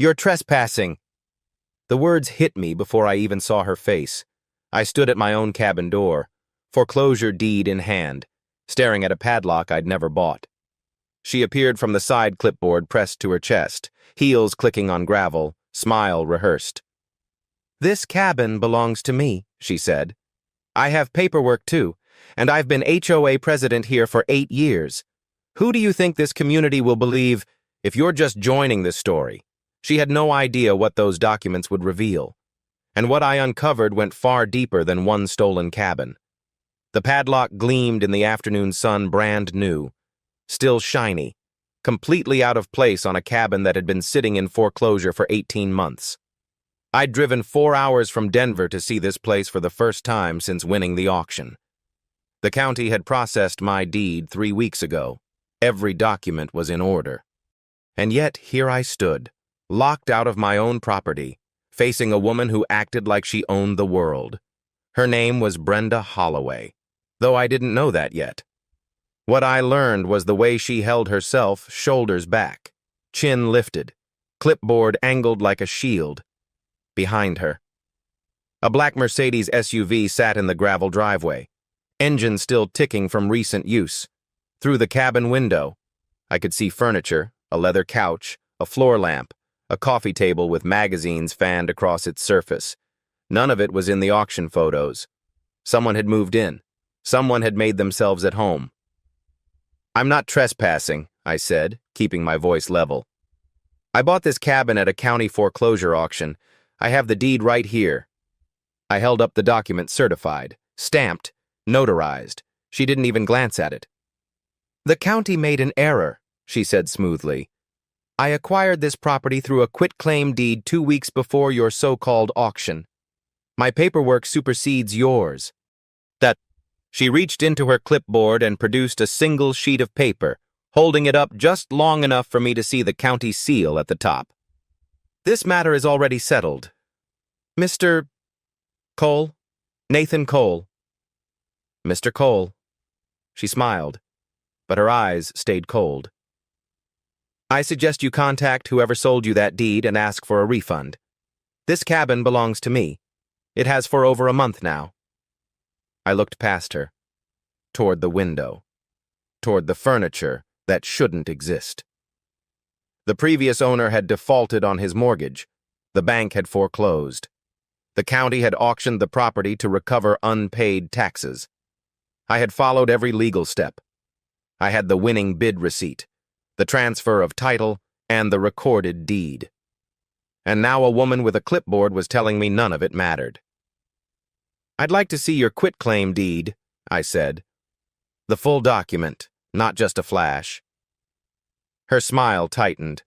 "You're trespassing!" The words hit me before I even saw her face. I stood at my own cabin door, foreclosure deed in hand, staring at a padlock I'd never bought. She appeared from the side clipboard pressed to her chest, heels clicking on gravel, smile rehearsed. "This cabin belongs to me," she said. "I have paperwork too, and I've been HOA president here for 8 years. Who do you think this community will believe if you're just joining this story?" She had no idea what those documents would reveal, and what I uncovered went far deeper than one stolen cabin. The padlock gleamed in the afternoon sun brand new, still shiny, completely out of place on a cabin that had been sitting in foreclosure for 18 months. I'd driven 4 hours from Denver to see this place for the first time since winning the auction. The county had processed my deed 3 weeks ago. Every document was in order. And yet here I stood, locked out of my own property, facing a woman who acted like she owned the world. Her name was Brenda Holloway, though I didn't know that yet. What I learned was the way she held herself, shoulders back, chin lifted, clipboard angled like a shield. Behind her, a black Mercedes SUV sat in the gravel driveway, engine still ticking from recent use. Through the cabin window, I could see furniture, a leather couch, a floor lamp, a coffee table with magazines fanned across its surface. None of it was in the auction photos. Someone had moved in. Someone had made themselves at home. "I'm not trespassing," I said, keeping my voice level. "I bought this cabin at a county foreclosure auction. I have the deed right here." I held up the document certified, stamped, notarized. She didn't even glance at it. "The county made an error," she said smoothly. "I acquired this property through a quitclaim deed 2 weeks before your so-called auction. My paperwork supersedes yours." She reached into her clipboard and produced a single sheet of paper, holding it up just long enough for me to see the county seal at the top. "This matter is already settled. Mr. Cole? Nathan Cole." "Mr. Cole." She smiled, but her eyes stayed cold. "I suggest you contact whoever sold you that deed and ask for a refund. This cabin belongs to me. It has for over a month now." I looked past her, toward the window, toward the furniture that shouldn't exist. The previous owner had defaulted on his mortgage. The bank had foreclosed. The county had auctioned the property to recover unpaid taxes. I had followed every legal step. I had the winning bid receipt, the transfer of title, and the recorded deed. And now a woman with a clipboard was telling me none of it mattered. "I'd like to see your quitclaim deed," I said. "The full document, not just a flash." Her smile tightened.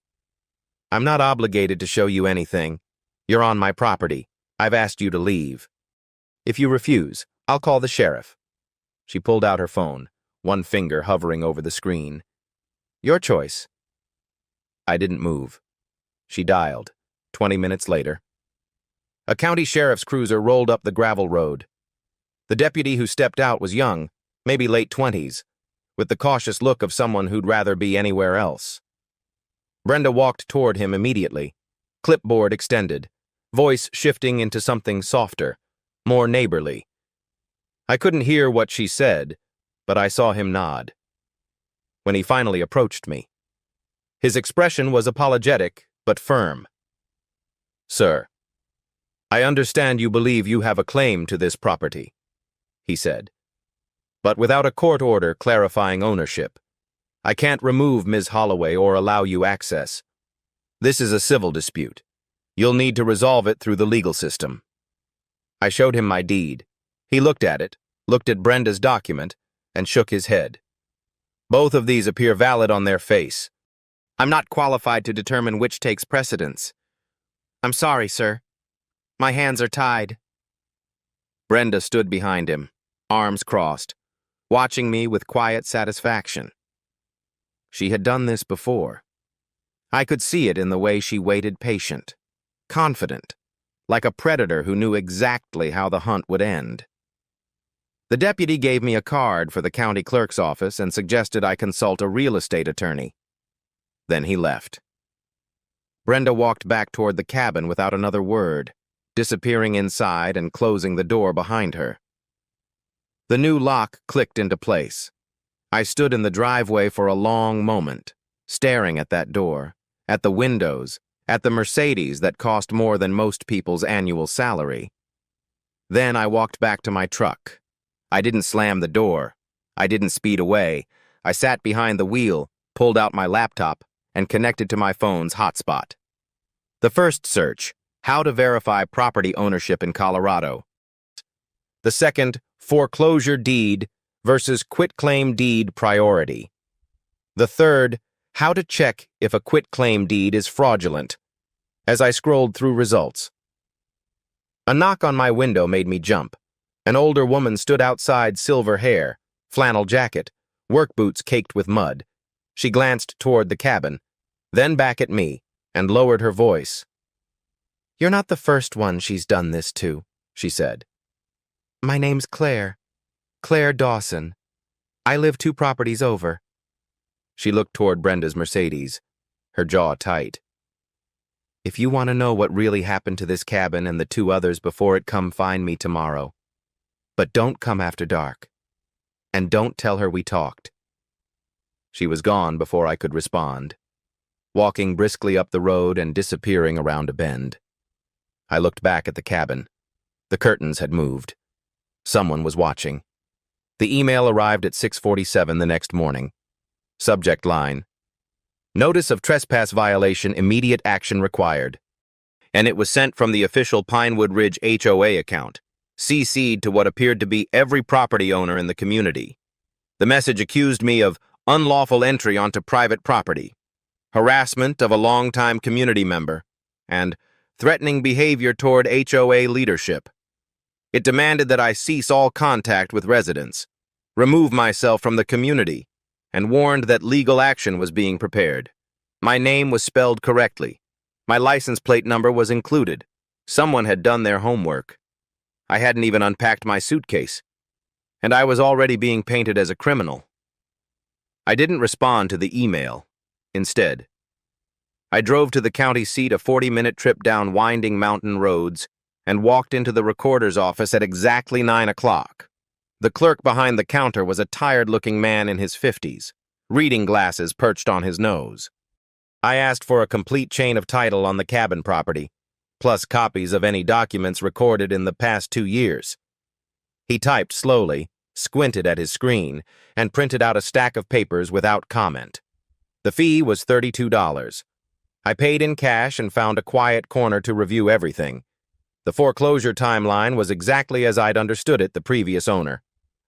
"I'm not obligated to show you anything. You're on my property. I've asked you to leave. If you refuse, I'll call the sheriff." She pulled out her phone, one finger hovering over the screen. "Your choice." I didn't move. She dialed. 20 minutes later. A county sheriff's cruiser rolled up the gravel road. The deputy who stepped out was young, maybe late 20s, with the cautious look of someone who'd rather be anywhere else. Brenda walked toward him immediately, clipboard extended, voice shifting into something softer, more neighborly. I couldn't hear what she said, but I saw him nod. When he finally approached me, his expression was apologetic but firm. "Sir, I understand you believe you have a claim to this property," he said. "But without a court order clarifying ownership, I can't remove Ms. Holloway or allow you access. This is a civil dispute. You'll need to resolve it through the legal system." I showed him my deed. He looked at it, looked at Brenda's document, and shook his head. "Both of these appear valid on their face. I'm not qualified to determine which takes precedence. I'm sorry, sir. My hands are tied." Brenda stood behind him, arms crossed, watching me with quiet satisfaction. She had done this before. I could see it in the way she waited patient, confident, like a predator who knew exactly how the hunt would end. The deputy gave me a card for the county clerk's office and suggested I consult a real estate attorney. Then he left. Brenda walked back toward the cabin without another word, disappearing inside and closing the door behind her. The new lock clicked into place. I stood in the driveway for a long moment, staring at that door, at the windows, at the Mercedes that cost more than most people's annual salary. Then I walked back to my truck. I didn't slam the door. I didn't speed away. I sat behind the wheel, pulled out my laptop, and connected to my phone's hotspot. The first search, how to verify property ownership in Colorado. The second, foreclosure deed versus quitclaim deed priority. The third, how to check if a quitclaim deed is fraudulent. As I scrolled through results, a knock on my window made me jump. An older woman stood outside, silver hair, flannel jacket, work boots caked with mud. She glanced toward the cabin, then back at me, and lowered her voice. "You're not the first one she's done this to," she said. "My name's Claire. Claire Dawson. I live 2 properties over." She looked toward Brenda's Mercedes, her jaw tight. "If you want to know what really happened to this cabin and the 2 others before it, come find me tomorrow. But don't come after dark. And don't tell her we talked." She was gone before I could respond, walking briskly up the road and disappearing around a bend. I looked back at the cabin. The curtains had moved. Someone was watching. The email arrived at 6:47 the next morning. Subject line: "Notice of trespass violation, immediate action required." And it was sent from the official Pinewood Ridge HOA account, CC'd to what appeared to be every property owner in the community. The message accused me of unlawful entry onto private property, harassment of a longtime community member, and threatening behavior toward HOA leadership. It demanded that I cease all contact with residents, remove myself from the community, and warned that legal action was being prepared. My name was spelled correctly. My license plate number was included. Someone had done their homework. I hadn't even unpacked my suitcase, and I was already being painted as a criminal. I didn't respond to the email. Instead, I drove to the county seat, a 40-minute trip down winding mountain roads, and walked into the recorder's office at exactly 9 o'clock. The clerk behind the counter was a tired-looking man in his 50s, reading glasses perched on his nose. I asked for a complete chain of title on the cabin property, plus copies of any documents recorded in the past 2 years. He typed slowly, squinted at his screen, and printed out a stack of papers without comment. The fee was $32. I paid in cash and found a quiet corner to review everything. The foreclosure timeline was exactly as I'd understood it. The previous owner,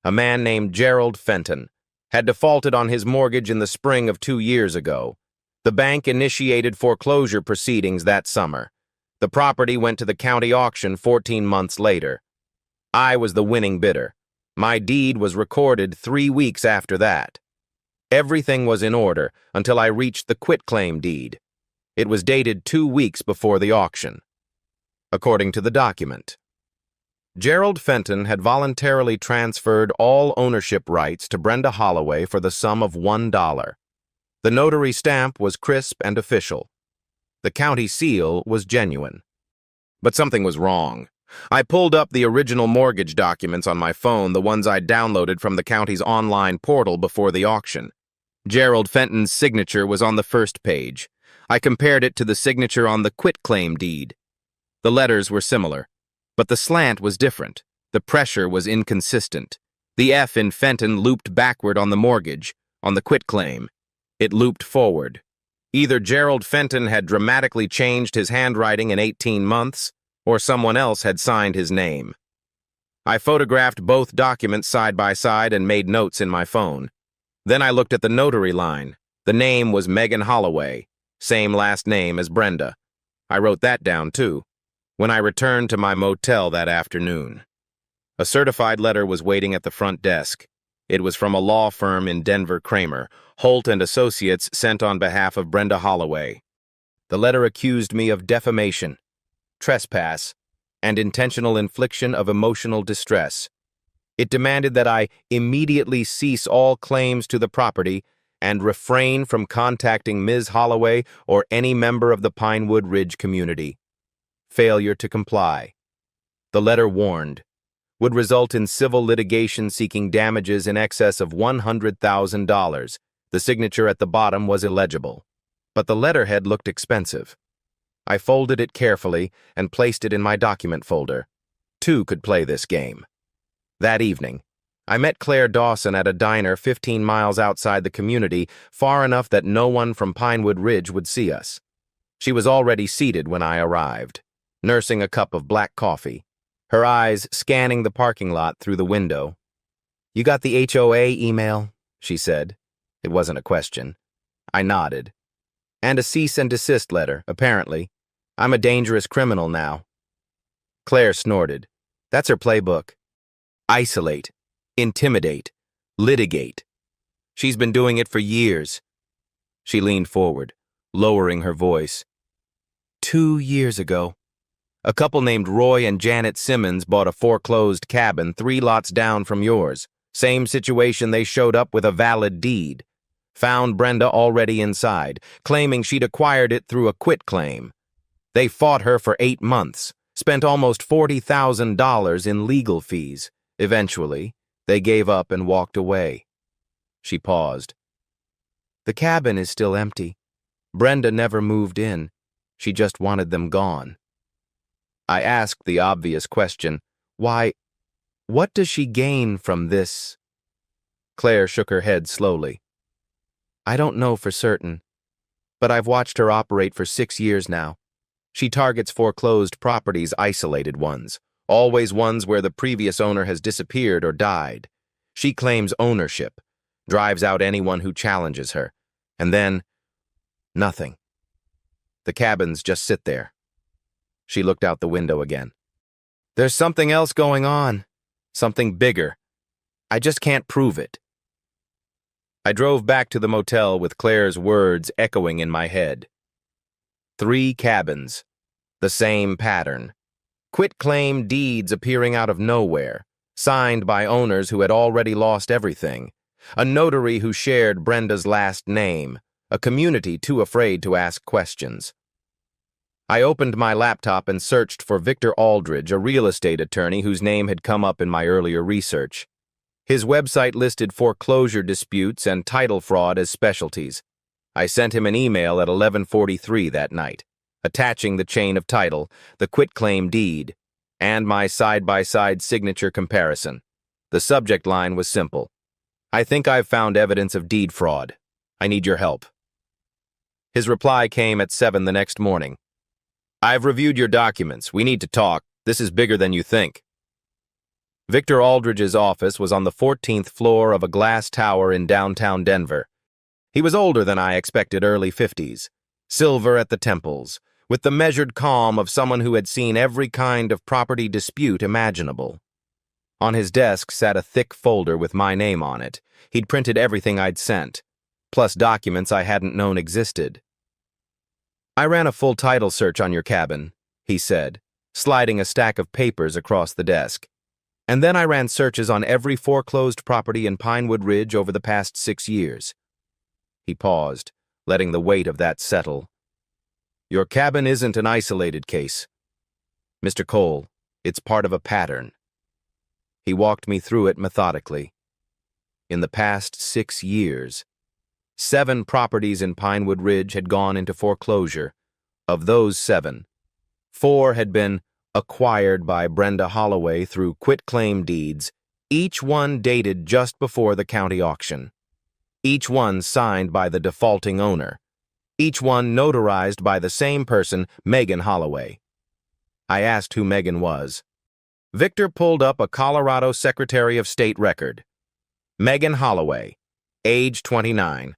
a man named Gerald Fenton, had defaulted on his mortgage in the spring of 2 years ago. The bank initiated foreclosure proceedings that summer. The property went to the county auction 14 months later. I was the winning bidder. My deed was recorded 3 weeks after that. Everything was in order until I reached the quitclaim deed. It was dated 2 weeks before the auction. According to the document, Gerald Fenton had voluntarily transferred all ownership rights to Brenda Holloway for the sum of $1. The notary stamp was crisp and official. The county seal was genuine. But something was wrong. I pulled up the original mortgage documents on my phone, the ones I'd downloaded from the county's online portal before the auction. Gerald Fenton's signature was on the first page. I compared it to the signature on the quitclaim deed. The letters were similar, but the slant was different. The pressure was inconsistent. The F in Fenton looped backward on the mortgage. On the quitclaim, it looped forward. Either Gerald Fenton had dramatically changed his handwriting in 18 months, or someone else had signed his name. I photographed both documents side by side and made notes in my phone. Then I looked at the notary line. The name was Megan Holloway, same last name as Brenda. I wrote that down too, when I returned to my motel that afternoon. A certified letter was waiting at the front desk. It was from a law firm in Denver, Kramer, Holt and Associates, sent on behalf of Brenda Holloway. The letter accused me of defamation, trespass, and intentional infliction of emotional distress. It demanded that I immediately cease all claims to the property and refrain from contacting Ms. Holloway or any member of the Pinewood Ridge community. Failure to comply. The letter warned, would result in civil litigation seeking damages in excess of $100,000. The signature at the bottom was illegible, but the letterhead looked expensive. I folded it carefully and placed it in my document folder. Two could play this game. That evening, I met Claire Dawson at a diner 15 miles outside the community, far enough that no one from Pinewood Ridge would see us. She was already seated when I arrived, nursing a cup of black coffee, her eyes scanning the parking lot through the window. "You got the HOA email?" she said. It wasn't a question. I nodded. "And a cease and desist letter, apparently. I'm a dangerous criminal now." Claire snorted. That's her playbook. Isolate, intimidate, litigate. She's been doing it for years. She leaned forward, lowering her voice. 2 years ago, a couple named Roy and Janet Simmons bought a foreclosed cabin 3 lots down from yours. Same situation, they showed up with a valid deed. Found Brenda already inside, claiming she'd acquired it through a quitclaim. They fought her for 8 months, spent almost $40,000 in legal fees. Eventually, they gave up and walked away. She paused. The cabin is still empty. Brenda never moved in. She just wanted them gone. I asked the obvious question, why, what does she gain from this? Claire shook her head slowly. I don't know for certain, but I've watched her operate for 6 years now. She targets foreclosed properties, isolated ones, always ones where the previous owner has disappeared or died. She claims ownership, drives out anyone who challenges her, and then, nothing. The cabins just sit there. She looked out the window again. There's something else going on, something bigger. I just can't prove it. I drove back to the motel with Claire's words echoing in my head. 3 cabins, the same pattern. Quitclaim deeds appearing out of nowhere, signed by owners who had already lost everything. A notary who shared Brenda's last name, a community too afraid to ask questions. I opened my laptop and searched for Victor Aldridge, a real estate attorney whose name had come up in my earlier research. His website listed foreclosure disputes and title fraud as specialties. I sent him an email at 11:43 that night, attaching the chain of title, the quitclaim deed, and my side-by-side signature comparison. The subject line was simple. I think I've found evidence of deed fraud. I need your help. His reply came at 7 the next morning. I've reviewed your documents. We need to talk. This is bigger than you think. Victor Aldridge's office was on the 14th floor of a glass tower in downtown Denver. He was older than I expected, early 50s, silver at the temples, with the measured calm of someone who had seen every kind of property dispute imaginable. On his desk sat a thick folder with my name on it. He'd printed everything I'd sent, plus documents I hadn't known existed. I ran a full title search on your cabin, he said, sliding a stack of papers across the desk. And then I ran searches on every foreclosed property in Pinewood Ridge over the past 6 years. He paused, letting the weight of that settle. Your cabin isn't an isolated case. Mr. Cole, it's part of a pattern. He walked me through it methodically. In the past 6 years, 7 properties in Pinewood Ridge had gone into foreclosure. Of those 7, 4 had been acquired by Brenda Holloway through quitclaim deeds, each one dated just before the county auction. Each one signed by the defaulting owner. Each one notarized by the same person, Megan Holloway. I asked who Megan was. Victor pulled up a Colorado Secretary of State record. Megan Holloway, age 29.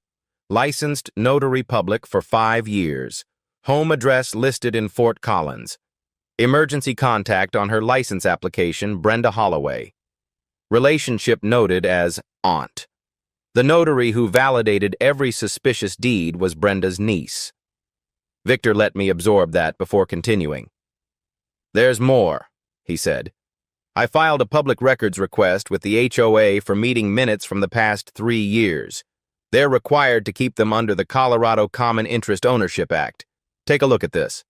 Licensed notary public for 5 years. Home address listed in Fort Collins. Emergency contact on her license application, Brenda Holloway. Relationship noted as aunt. The notary who validated every suspicious deed was Brenda's niece. Victor let me absorb that before continuing. There's more, he said. I filed a public records request with the HOA for meeting minutes from the past 3 years. They're required to keep them under the Colorado Common Interest Ownership Act. Take a look at this.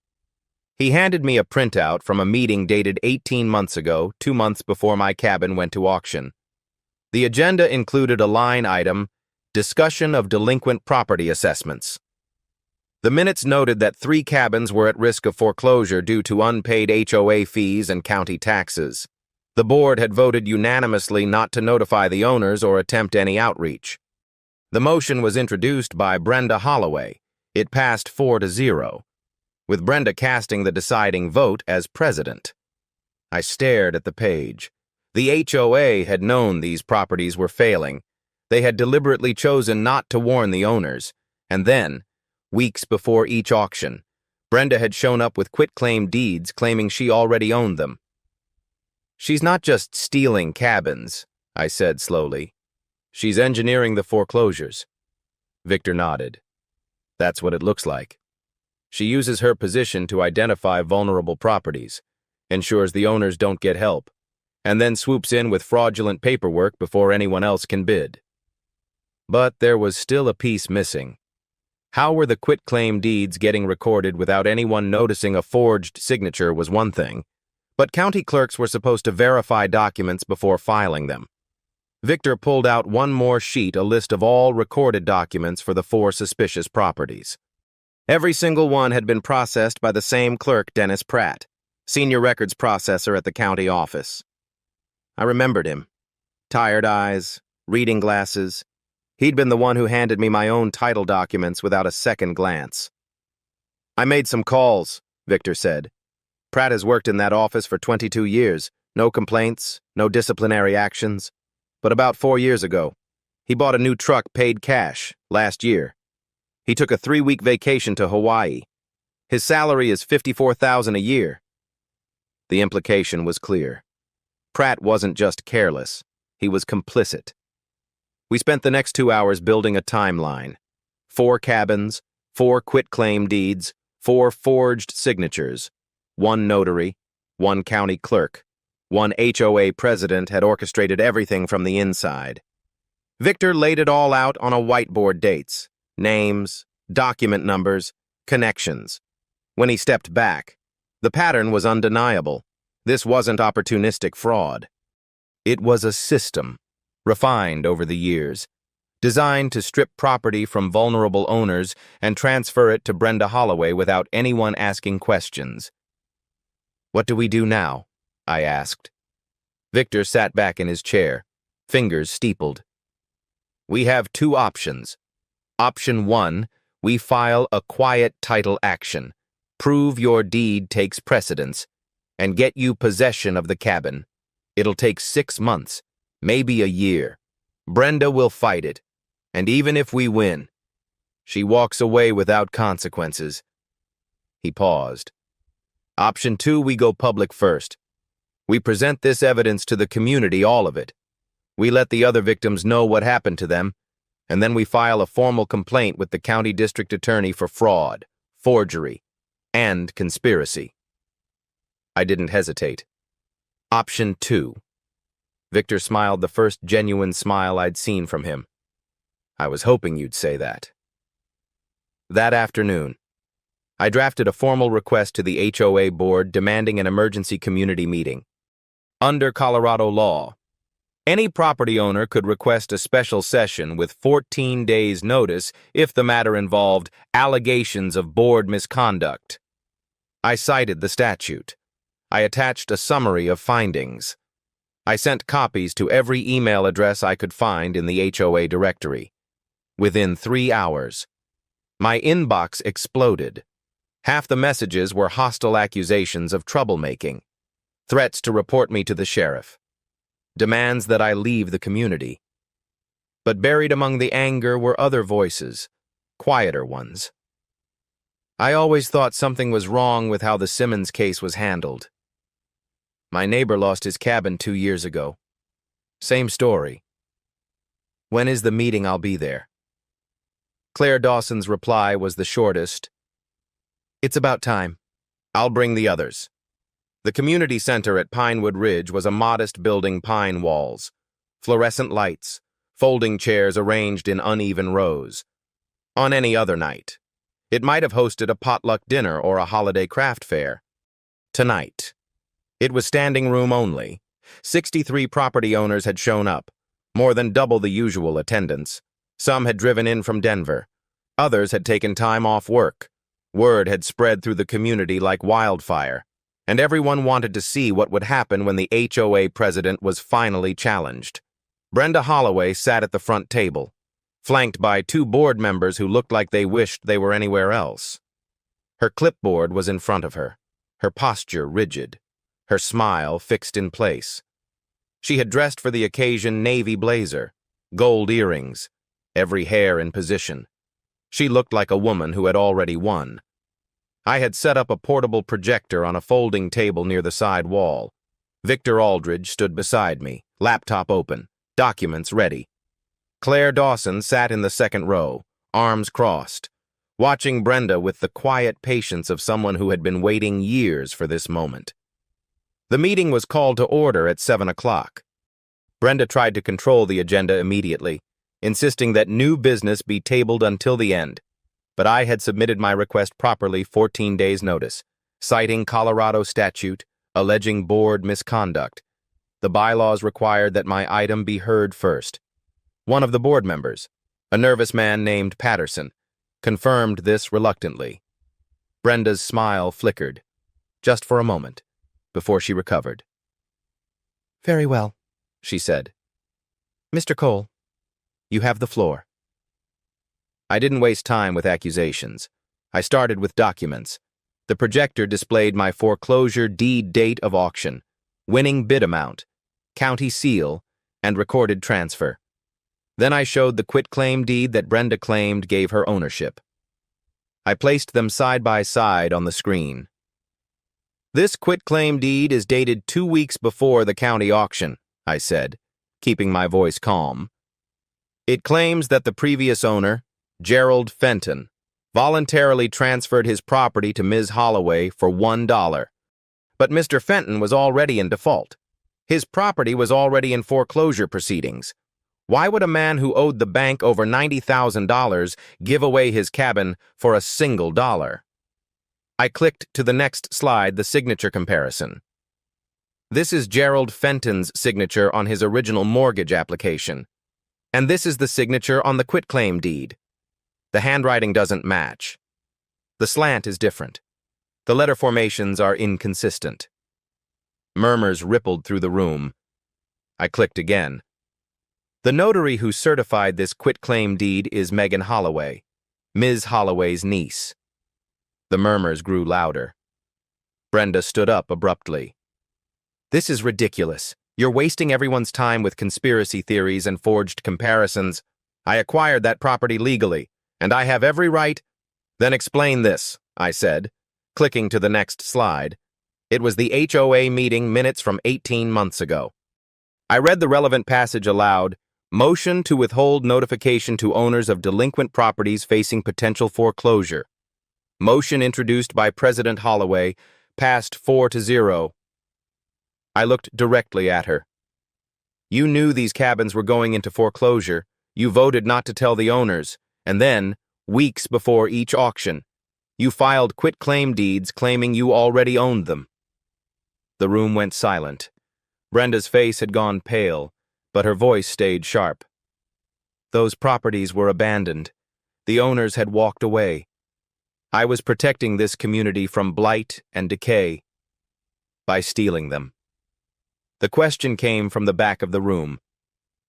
He handed me a printout from a meeting dated 18 months ago, 2 months before my cabin went to auction. The agenda included a line item, Discussion of Delinquent Property Assessments. The minutes noted that 3 cabins were at risk of foreclosure due to unpaid HOA fees and county taxes. The board had voted unanimously not to notify the owners or attempt any outreach. The motion was introduced by Brenda Holloway. It passed 4-0, with Brenda casting the deciding vote as president. I stared at the page. The HOA had known these properties were failing. They had deliberately chosen not to warn the owners, and then, weeks before each auction, Brenda had shown up with quitclaim deeds claiming she already owned them. "She's not just stealing cabins," I said slowly. "She's engineering the foreclosures." Victor nodded. "That's what it looks like. She uses her position to identify vulnerable properties, ensures the owners don't get help, and then swoops in with fraudulent paperwork before anyone else can bid." But there was still a piece missing. How were the quitclaim deeds getting recorded without anyone noticing a forged signature was one thing, but county clerks were supposed to verify documents before filing them. Victor pulled out one more sheet, a list of all recorded documents for the 4 suspicious properties. Every single one had been processed by the same clerk, Dennis Pratt, senior records processor at the county office. I remembered him. Tired eyes, reading glasses. He'd been the one who handed me my own title documents without a second glance. "I made some calls," Victor said. "Pratt has worked in that office for 22 years. No complaints, no disciplinary actions. But about 4 years ago, he bought a new truck paid cash, last year. He took a 3-week vacation to Hawaii. His salary is $54,000 a year." The implication was clear. Pratt wasn't just careless, he was complicit. We spent the next 2 hours building a timeline. 4 cabins, 4 quitclaim deeds, 4 forged signatures. 1 notary, 1 county clerk. 1 HOA president had orchestrated everything from the inside. Victor laid it all out on a whiteboard: dates, names, document numbers, connections. When he stepped back, the pattern was undeniable. This wasn't opportunistic fraud. It was a system, refined over the years, designed to strip property from vulnerable owners and transfer it to Brenda Holloway without anyone asking questions. "What do we do now?" I asked. Victor sat back in his chair, fingers steepled. "We have 2 options. Option 1, we file a quiet title action, prove your deed takes precedence, and get you possession of the cabin. It'll take 6 months, maybe a year. Brenda will fight it, and even if we win, she walks away without consequences." He paused. "Option 2, we go public first. We present this evidence to the community, all of it. We let the other victims know what happened to them, and then we file a formal complaint with the county district attorney for fraud, forgery, and conspiracy." I didn't hesitate. "Option 2. Victor smiled, the first genuine smile I'd seen from him. "I was hoping you'd say that." That afternoon, I drafted a formal request to the HOA board demanding an emergency community meeting. Under Colorado law, any property owner could request a special session with 14 days' notice if the matter involved allegations of board misconduct. I cited the statute. I attached a summary of findings. I sent copies to every email address I could find in the HOA directory. Within 3 hours, my inbox exploded. Half the messages were hostile accusations of troublemaking, threats to report me to the sheriff, demands that I leave the community. But buried among the anger were other voices, quieter ones. I always thought something was wrong with how the Simmons case was handled. My neighbor lost his cabin 2 years ago. Same story. "When is the meeting? I'll be there." Claire Dawson's reply was the shortest. "It's about time. I'll bring the others." The community center at Pinewood Ridge was a modest building, pine walls, fluorescent lights, folding chairs arranged in uneven rows. On any other night, it might have hosted a potluck dinner or a holiday craft fair. Tonight, it was standing room only. 63 property owners had shown up, more than double the usual attendance. Some had driven in from Denver. Others had taken time off work. Word had spread through the community like wildfire, and everyone wanted to see what would happen when the HOA president was finally challenged. Brenda Holloway sat at the front table, flanked by 2 board members who looked like they wished they were anywhere else. Her clipboard was in front of her, her posture rigid, her smile fixed in place. She had dressed for the occasion navy blazer, gold earrings, every hair in position. She looked like a woman who had already won. I had set up a portable projector on a folding table near the side wall. Victor Aldridge stood beside me, laptop open, documents ready. Claire Dawson sat in the second row, arms crossed, watching Brenda with the quiet patience of someone who had been waiting years for this moment. The meeting was called to order at 7 o'clock. Brenda tried to control the agenda immediately, insisting that new business be tabled until the end, but I had submitted my request properly 14 days' notice, citing Colorado statute, alleging board misconduct. The bylaws required that my item be heard first. One of the board members, a nervous man named Patterson, confirmed this reluctantly. Brenda's smile flickered, just for a moment, before she recovered. "Very well," she said. "Mr. Cole, you have the floor." I didn't waste time with accusations. I started with documents. The projector displayed my foreclosure deed date of auction, winning bid amount, county seal, and recorded transfer. Then I showed the quitclaim deed that Brenda claimed gave her ownership. I placed them side by side on the screen. "This quitclaim deed is dated 2 weeks before the county auction," I said, keeping my voice calm. "It claims that the previous owner, Gerald Fenton, voluntarily transferred his property to Ms. Holloway for $1. But Mr. Fenton was already in default. His property was already in foreclosure proceedings. Why would a man who owed the bank over $90,000 give away his cabin for a single dollar?" I clicked to the next slide, the signature comparison. This is Gerald Fenton's signature on his original mortgage application, and this is the signature on the quitclaim deed. The handwriting doesn't match. The slant is different. The letter formations are inconsistent. Murmurs rippled through the room. I clicked again. The notary who certified this quitclaim deed is Megan Holloway, Ms. Holloway's niece. The murmurs grew louder. Brenda stood up abruptly. "This is ridiculous. You're wasting everyone's time with conspiracy theories and forged comparisons. I acquired that property legally, and I have every right—" "Then explain this," I said, clicking to the next slide. It was the HOA meeting minutes from 18 months ago. I read the relevant passage aloud. "Motion to withhold notification to owners of delinquent properties facing potential foreclosure. Motion introduced by President Holloway, passed 4-0. I looked directly at her. "You knew these cabins were going into foreclosure. You voted not to tell the owners, and then, weeks before each auction, you filed quitclaim deeds claiming you already owned them." The room went silent. Brenda's face had gone pale, but her voice stayed sharp. "Those properties were abandoned. The owners had walked away. I was protecting this community from blight and decay by stealing them." The question came from the back of the room.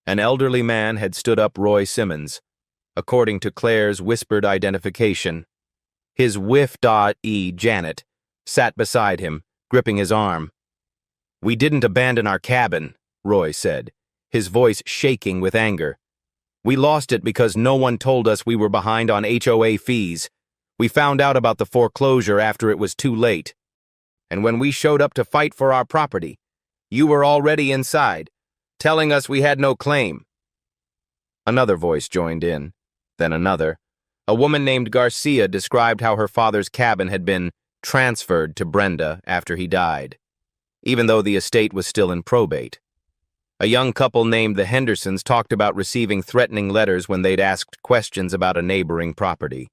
An elderly man had stood up, Roy Simmons, according to Claire's whispered identification. His wife, Janet, sat beside him, gripping his arm. "We didn't abandon our cabin," Roy said, his voice shaking with anger. "We lost it because no one told us we were behind on HOA fees. We found out about the foreclosure after it was too late. And when we showed up to fight for our property, you were already inside, telling us we had no claim." Another voice joined in, then another. A woman named Garcia described how her father's cabin had been transferred to Brenda after he died, even though the estate was still in probate. A young couple named the Hendersons talked about receiving threatening letters when they'd asked questions about a neighboring property.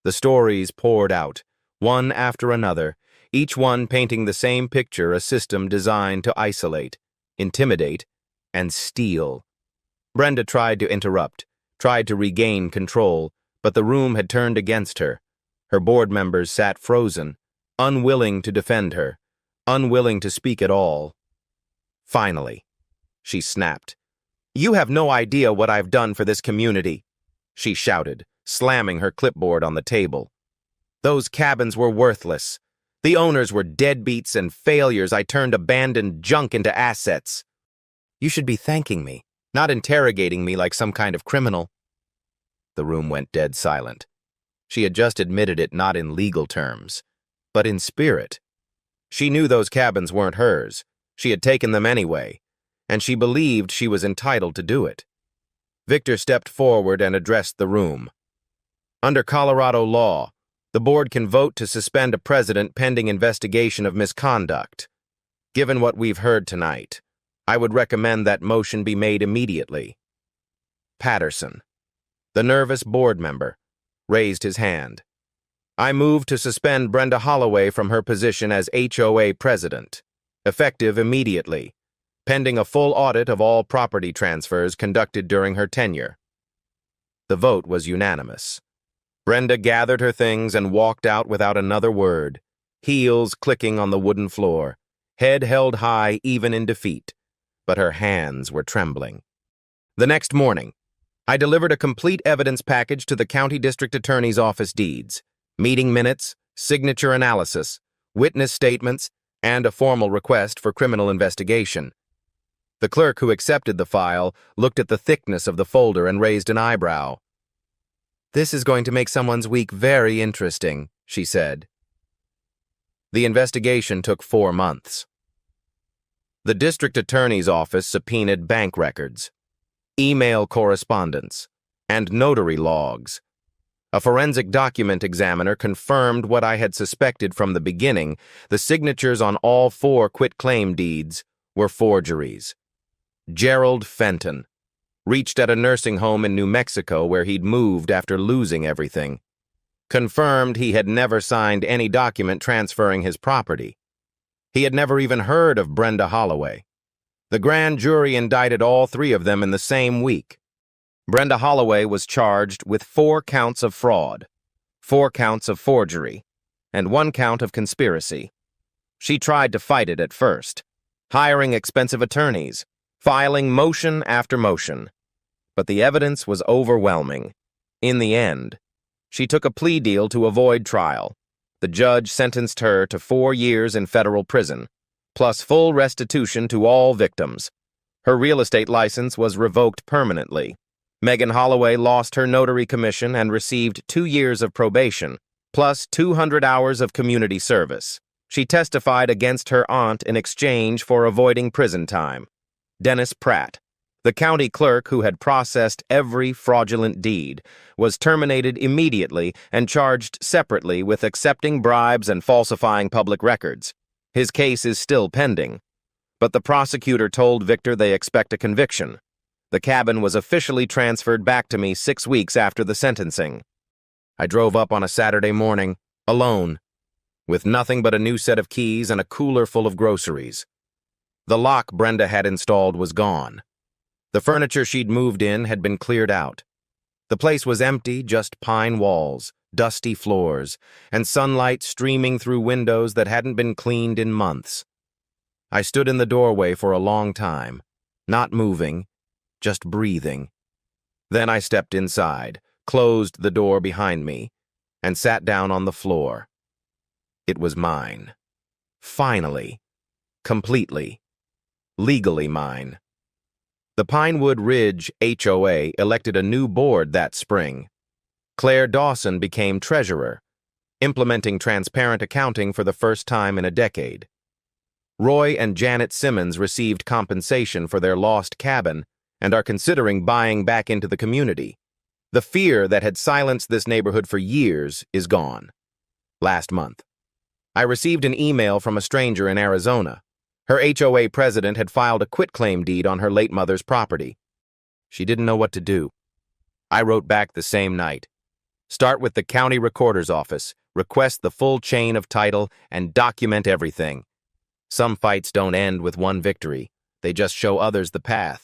The stories poured out, one after another, each one painting the same picture: a system designed to isolate, intimidate, and steal. Brenda tried to interrupt, tried to regain control, but the room had turned against her. Her board members sat frozen, unwilling to defend her, unwilling to speak at all. Finally, she snapped. "You have no idea what I've done for this community," she shouted, slamming her clipboard on the table. "Those cabins were worthless. The owners were deadbeats and failures. I turned abandoned junk into assets. You should be thanking me, not interrogating me like some kind of criminal." The room went dead silent. She had just admitted it, not in legal terms, but in spirit. She knew those cabins weren't hers. She had taken them anyway, and she believed she was entitled to do it. Victor stepped forward and addressed the room. "Under Colorado law, the board can vote to suspend a president pending investigation of misconduct. Given what we've heard tonight, I would recommend that motion be made immediately." Patterson, the nervous board member, raised his hand. "I move to suspend Brenda Holloway from her position as HOA president, effective immediately, pending a full audit of all property transfers conducted during her tenure." The vote was unanimous. Brenda gathered her things and walked out without another word, heels clicking on the wooden floor, head held high even in defeat, but her hands were trembling. The next morning, I delivered a complete evidence package to the County District Attorney's Office: deeds, meeting minutes, signature analysis, witness statements, and a formal request for criminal investigation. The clerk who accepted the file looked at the thickness of the folder and raised an eyebrow. "This is going to make someone's week very interesting," she said. The investigation took 4 months. The district attorney's office subpoenaed bank records, email correspondence, and notary logs. A forensic document examiner confirmed what I had suspected from the beginning: the signatures on all 4 quitclaim deeds were forgeries. Gerald Fenton reached at a nursing home in New Mexico where he'd moved after losing everything. Confirmed he had never signed any document transferring his property. He had never even heard of Brenda Holloway. The grand jury indicted all 3 of them in the same week. Brenda Holloway was charged with 4 counts of fraud, 4 counts of forgery, and 1 count of conspiracy. She tried to fight it at first, hiring expensive attorneys, filing motion after motion. But the evidence was overwhelming. In the end, she took a plea deal to avoid trial. The judge sentenced her to 4 years in federal prison, plus full restitution to all victims. Her real estate license was revoked permanently. Megan Holloway lost her notary commission and received 2 years of probation, plus 200 hours of community service. She testified against her aunt in exchange for avoiding prison time. Dennis Pratt, the county clerk who had processed every fraudulent deed, was terminated immediately and charged separately with accepting bribes and falsifying public records. His case is still pending, but the prosecutor told Victor they expect a conviction. The cabin was officially transferred back to me 6 weeks after the sentencing. I drove up on a Saturday morning, alone, with nothing but a new set of keys and a cooler full of groceries. The lock Brenda had installed was gone. The furniture she'd moved in had been cleared out. The place was empty, just pine walls, dusty floors, and sunlight streaming through windows that hadn't been cleaned in months. I stood in the doorway for a long time, not moving, just breathing. Then I stepped inside, closed the door behind me, and sat down on the floor. It was mine. Finally. Completely. Legally mine. The Pinewood Ridge HOA elected a new board that spring. Claire Dawson became treasurer, implementing transparent accounting for the first time in a decade. Roy and Janet Simmons received compensation for their lost cabin and are considering buying back into the community. The fear that had silenced this neighborhood for years is gone. Last month, I received an email from a stranger in Arizona. Her HOA president had filed a quitclaim deed on her late mother's property. She didn't know what to do. I wrote back the same night. Start with the county recorder's office, request the full chain of title, and document everything. Some fights don't end with one victory. They just show others the path.